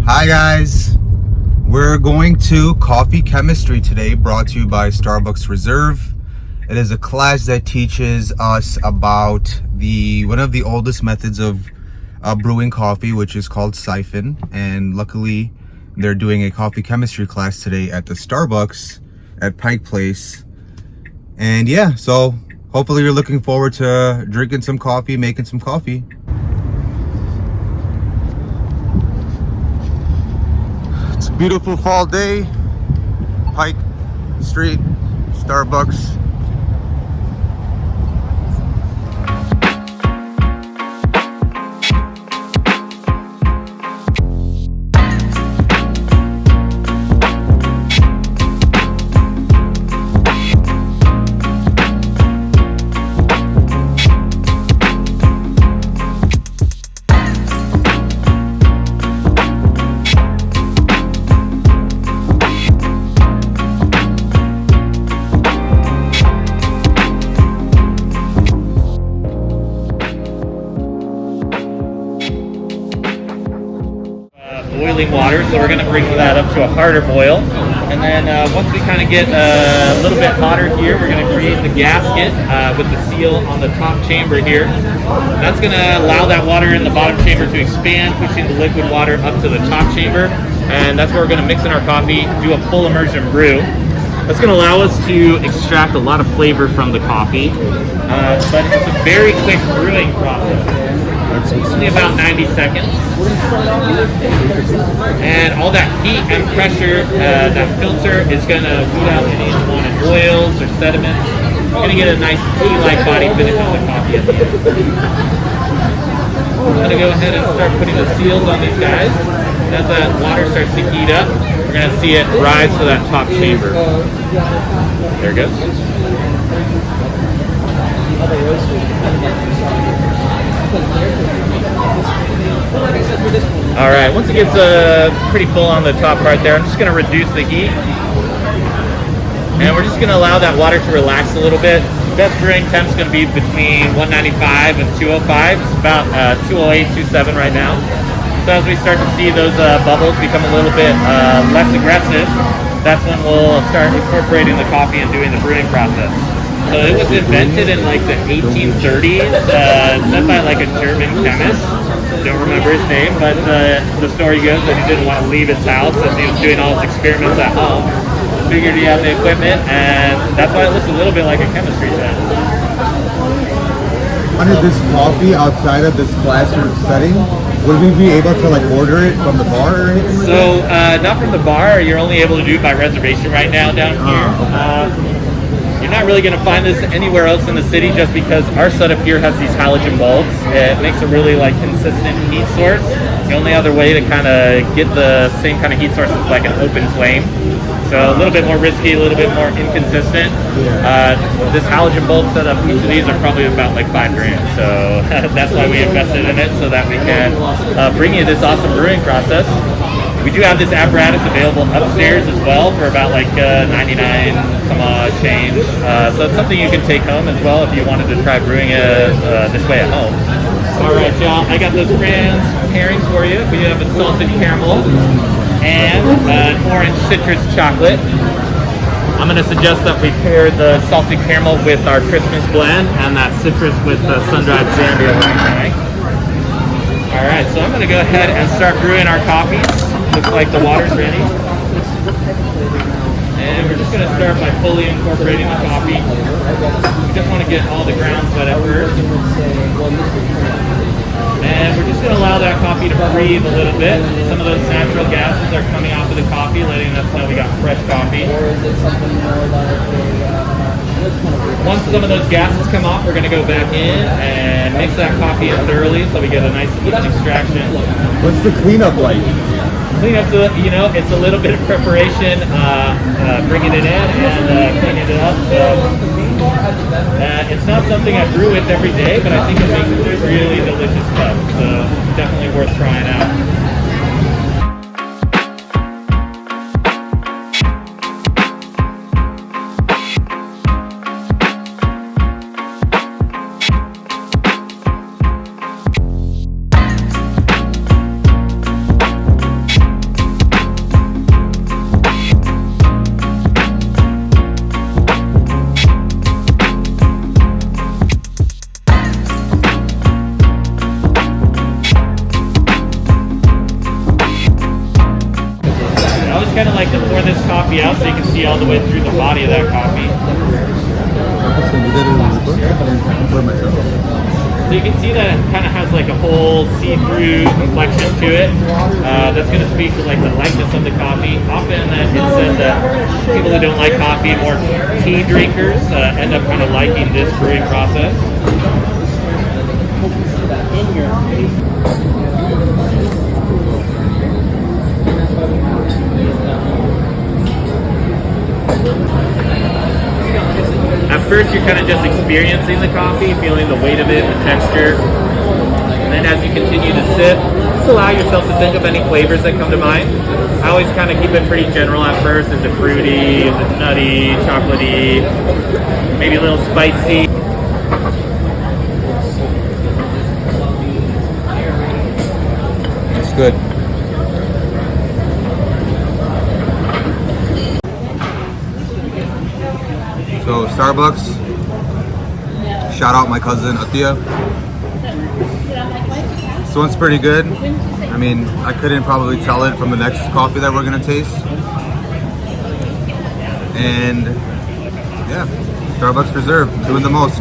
Hi guys, we're going to coffee chemistry today, brought to you by Starbucks Reserve. It is a class that teaches us about one of the oldest methods of brewing coffee, which is called siphon. And luckily they're doing a coffee chemistry class today at the Starbucks at Pike Place. And yeah, so hopefully you're looking forward to drinking some coffee, making some coffee. It's a beautiful fall day, Pike Street, Starbucks. Boiling water, so we're going to bring that up to a harder boil, and then once we kind of get a little bit hotter here, we're going to create the gasket with the seal on the top chamber here. That's going to allow that water in the bottom chamber to expand, pushing the liquid water up to the top chamber, and that's where we're going to mix in our coffee, do a full immersion brew. That's going to allow us to extract a lot of flavor from the coffee, but it's a very quick brewing process. Only about 90 seconds. And all that heat and pressure, that filter is going to weed out any unwanted oils or sediments. You're going to get a nice tea-like body finish on the coffee at the end. I'm going to go ahead and start putting the seals on these guys. As that water starts to heat up, we're going to see it rise to that top chamber. There it goes. Alright, once it gets pretty full on the top part there, I'm just going to reduce the heat. And we're just going to allow that water to relax a little bit. Best brewing temp is going to be between 195 and 205. It's about 208, 207 right now. So as we start to see those bubbles become a little bit less aggressive, that's when we'll start incorporating the coffee and doing the brewing process. So it was invented in like the 1830s, said by like a German chemist. Don't remember his name, but the story goes that he didn't want to leave his house as he was doing all his experiments at home. Figured he had the equipment, and that's why it looks a little bit like a chemistry test. Under this coffee outside of this classroom setting, would we be able to like order it from the bar or anything? So not from the bar. You're only able to do it by reservation right now down here. You're not really going to find this anywhere else in the city, just because our setup here has these halogen bulbs. It makes a really like consistent heat source. The only other way to kind of get the same kind of heat source is like an open flame. So a little bit more risky, a little bit more inconsistent. This halogen bulb setup, each of these are probably about like $5 grand. So that's why we invested in it, so that we can bring you this awesome brewing process. We do have this apparatus available upstairs as well for about like 99 some odd change. So it's something you can take home as well if you wanted to try brewing it this way at home. All right, y'all, I got those crayons pairings for you. We have a salted caramel and an orange citrus chocolate. I'm going to suggest that we pair the salted caramel with our Christmas blend and that citrus with the sun-dried Zambia. All right, so I'm going to go ahead and start brewing our coffees. Looks like the water's ready. And we're just going to start by fully incorporating the coffee. We just want to get all the grounds wet at first. And we're just going to allow that coffee to breathe a little bit. Some of those natural gases are coming off of the coffee, letting us know we got fresh coffee. Once some of those gases come off, we're going to go back in and mix that coffee in thoroughly so we get a nice even extraction. What's the cleanup like? Cleanup, it's a little bit of preparation, bringing it in and cleaning it up. So it's not something I brew with every day, but I think it makes a really delicious cup. So definitely worth trying out. just kind of like to pour this coffee out so you can see all the way through the body of that coffee. So you can see that it kind of has like a whole see-through complexion to it. That's going to speak to like the lightness of the coffee. Often it's said that people who don't like coffee, more tea drinkers, end up kind of liking this brewing process. At first, you're kind of just experiencing the coffee, feeling the weight of it, the texture. And then as you continue to sip, just allow yourself to think of any flavors that come to mind. I always kind of keep it pretty general at first. Is it fruity? Is it nutty? Chocolatey? Maybe a little spicy? It's good. So Starbucks, shout out my cousin Atia. This one's pretty good. I mean, I couldn't probably tell it from the next coffee that we're gonna taste. And yeah, Starbucks Reserve, doing the most.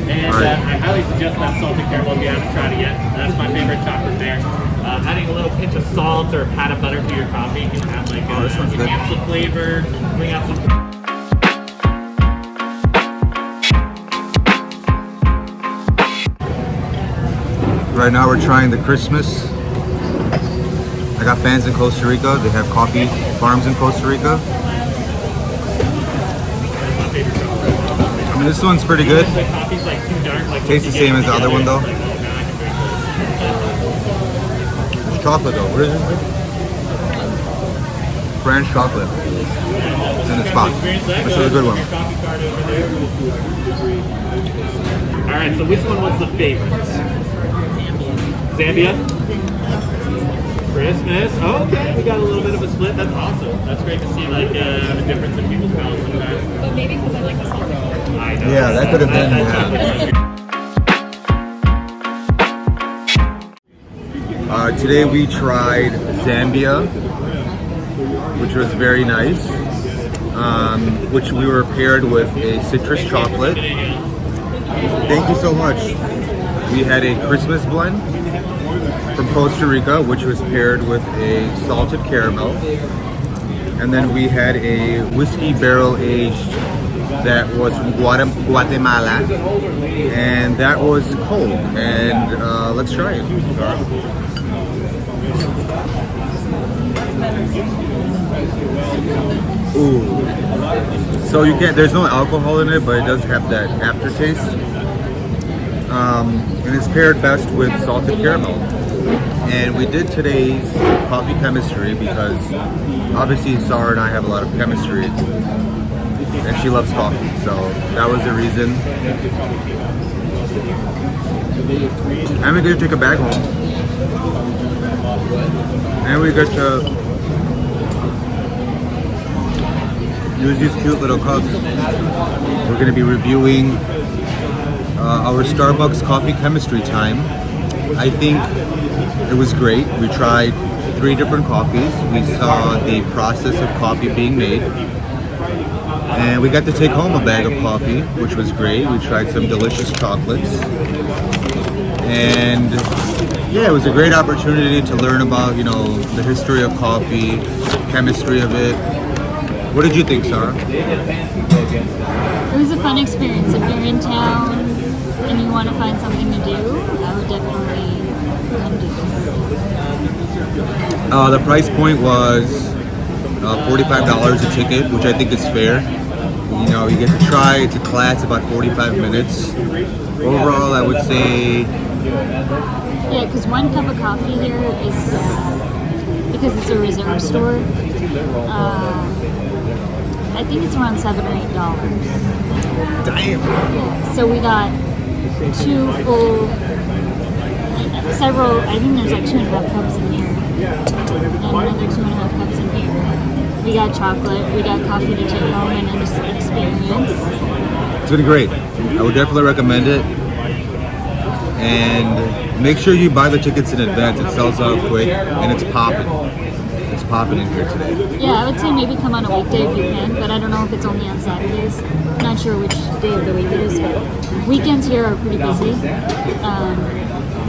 And I highly suggest that salted caramel if you haven't tried it yet. That's my favorite chocolate there. Adding a little pinch of salt or a pat of butter to your coffee, you can add like enhance the flavor, bring out some. Right now we're trying the Christmas. I got fans in Costa Rica. They have coffee farms in Costa Rica. I mean, this one's pretty good. Tastes the same as the other one though. It's chocolate though. What is it? French chocolate. It's in the spot. This is a good one. Alright, so which one was the favorite? Zambia? Christmas. Oh, okay, we got a little bit of a split. That's awesome. That's great to see like the difference in people's palates sometimes. But maybe because I like the salted caramel. I know. Yeah, that could have been. Today we tried Zambia, which was very nice. Which we were paired with a citrus chocolate. Thank you so much. We had a Christmas blend from Costa Rica, which was paired with a salted caramel. And then we had a whiskey barrel aged that was from Guatemala. And that was cold. And let's try it. Ooh. So you can't, there's no alcohol in it, but it does have that aftertaste. And it's paired best with salted caramel. And we did today's coffee chemistry because obviously Sarah and I have a lot of chemistry and she loves coffee, so that was the reason. And we get to take a bag home. And we get to use these cute little cups. We're going to be reviewing our Starbucks coffee chemistry time. I think it was great. We tried 3 different coffees. We saw the process of coffee being made. And we got to take home a bag of coffee, which was great. We tried some delicious chocolates. And yeah, it was a great opportunity to learn about, you know, the history of coffee, chemistry of it. What did you think, Sarah? It was a fun experience. If you're in town and you want to find something to do, I would definitely come do this. The price point was $45 a ticket, which I think is fair. You know, you get to try, it's a class, about 45 minutes. Overall, I would say... Yeah, because 1 cup of coffee here is, because it's a reserve store, I think it's around $7 or $8. Damn! Yeah, so we got 2 full, several, I think there's like 2.5 cups in here, and another 2.5 cups in here. We got chocolate, we got coffee to take home and an experience. It's been great. I would definitely recommend it. and make sure you buy the tickets in advance. It sells out quick, and it's popping. It's popping in here today. Yeah, I would say maybe come on a weekday if you can, but I don't know if it's only on Saturdays. Not sure which day of the week it is, but weekends here are pretty busy.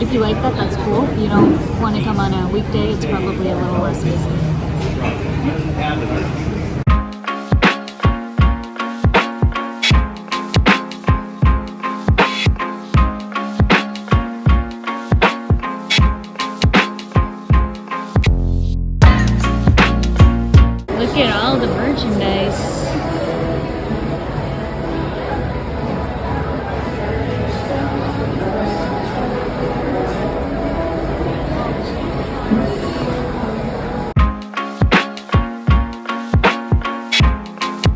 If you like that, that's cool. If you don't want to come on a weekday, it's probably a little less busy.